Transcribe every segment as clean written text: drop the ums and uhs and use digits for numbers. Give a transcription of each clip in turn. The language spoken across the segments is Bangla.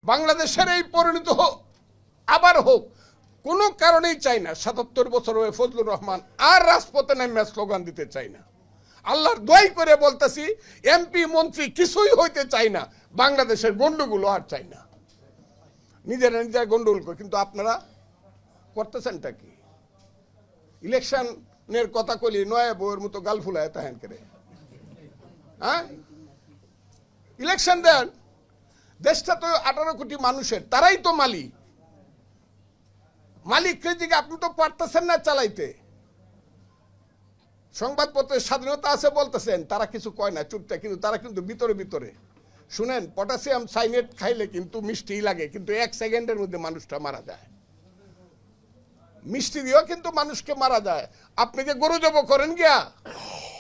বাংলাদেশের এই পরিণত হোক আবার হোক কোনো কারণেই চাই না। ৭৭ বছর হয়ে ফজলুর রহমান আর রাজপথে নেমে স্লোগান দিতে চাই না। আল্লাহর দোয়াই করে বলতেছি, এমপি মন্ত্রী কিছুই হইতে চাই না, বাংলাদেশের গন্ডগোল আর চাই না, নিজেরা নিজের গন্ডগোল করে। কিন্তু আপনারা করতেছেনটা কি? ইলেকশনের কথা কইলি নয়া বউয়ের মতো গাল ফুলায় তাহেন করে, হ্যাঁ? ইলেকশন দেন, দেশটা তো 18 কোটি মানুষের, তারাই তো মালিক। মালিককে দিকে আপনি তো পারতেছেন না চালাইতে। সংবাদপত্রের স্বাধীনতা আছে বলতেছেন, তারা কিছু কয় না, চুপটা, কিন্তু তারা কিন্তু ভিতরে ভিতরে শুনেন, পটাশিয়াম সাইনেট খাইলে কিন্তু মিষ্টি লাগে, কিন্তু 1 সেকেন্ডের মধ্যে মানুষটা মারা যায়। মিষ্টি দিয়েও কিন্তু মানুষকে মারা যায়। আপনি যে গরু জব করেন গিয়া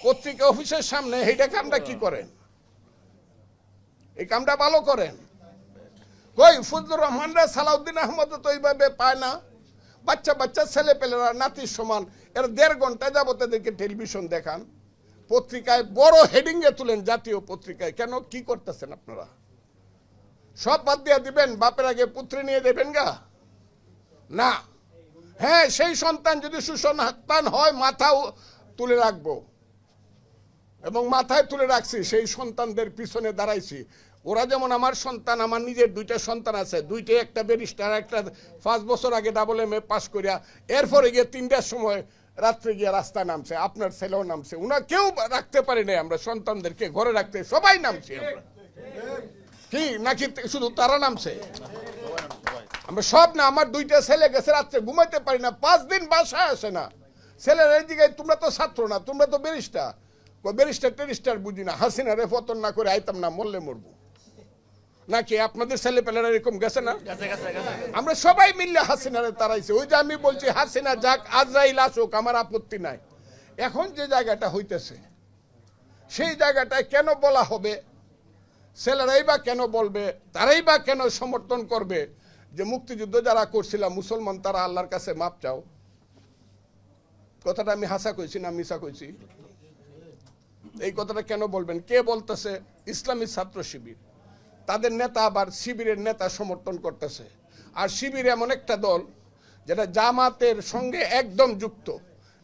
পত্রিকা অফিসের সামনে, এইটা কামটা কি করেন? এই কামটা ভালো করেন। কই ফজলুর রহমানরা, সালাউদ্দিন আহমদ তো এইভাবে পায় না। বাচ্চা বাচ্চা ছেলে পেলেরা নাতির সমান, এর 1.5 ঘন্টা যাবত এদেরকে টেলিভিশন দেখান, পত্রিকায় বড় হেডিং এ তুলেন, জাতীয় পত্রিকায়। কেন, কি করতেছেন আপনারা? সব বাদ দিয়ে দিবেন, বাপের আগে পুত্রী নিয়ে দেবেন গা? না। হ্যাঁ, সেই সন্তান যদি সুসন্তান হয় মাথাও তুলে রাখবো, এবং মাথায় তুলে রাখছি, সেই সন্তানদের পিছনে দাঁড়াইছি। ওরা যেমন আমার সন্তান, আমার নিজের 2টা সন্তান আছে, 2টা, একটা ব্যারিস্টার, একটা 5 বছর আগে AA পাস করিয়া এরপরে গিয়ে 3টার সময় রাত্রে গিয়ে রাস্তায় নামছে। আপনার ছেলেও নামছে। ওনার কেউ রাখতে পারি নাই আমরা সন্তানদেরকে ঘরে রাখতে, সবাই নামছি আমরা। কি নাকি শুধু তারা নামছে? আমরা সব না। আমার 2টা ছেলে গেছে, রাত্রে ঘুমাইতে পারি না, 5 দিন বাসায় আসে না। ছেলের এই দিকে, তোমরা তো ছাত্র না, তোমরা তো ব্যারিস্টার। ব্যারিস্টার টেরিস্টার বুঝি না, হাসিনারে পতন না করে আইতাম না, মরলে মরবো নাকি? আপনাদের ছেলে পেলেরা এরকম গেছে না? আমরা সবাই মিললে হাসিনারে তারাইছে। ওই যে আমি বলছি, হাসিনা যাক, আজরাইল আসুক, আমার আপত্তি নাই। এখন যে জায়গাটা হইতেছে, সেই জায়গাটায় কেন বলা হবে? ছেলেরাই বা কেন বলবে? তারাই বা কেন সমর্থন করবে যে মুক্তিযুদ্ধ যারা করছিলাম মুসলমান, তারা আল্লাহর কাছে মাপ চাও? কথাটা আমি হাসা কইছি না মিশা কইছি? এই কথাটা কেন বলবেন? কে বলতেছে? ইসলামী ছাত্র শিবির, তাদের নেতা আবার শিবিরের নেতা সমর্থন করতেছে। আর শিবির এমন একটা দল যেটা জামাতের সঙ্গে একদম যুক্ত।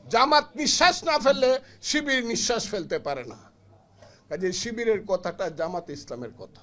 জামাত নিঃশ্বাস না ফেললে শিবির নিঃশ্বাস ফেলতে পারে না। কাজে শিবিরের কথাটা জামাত ইসলামের কথা।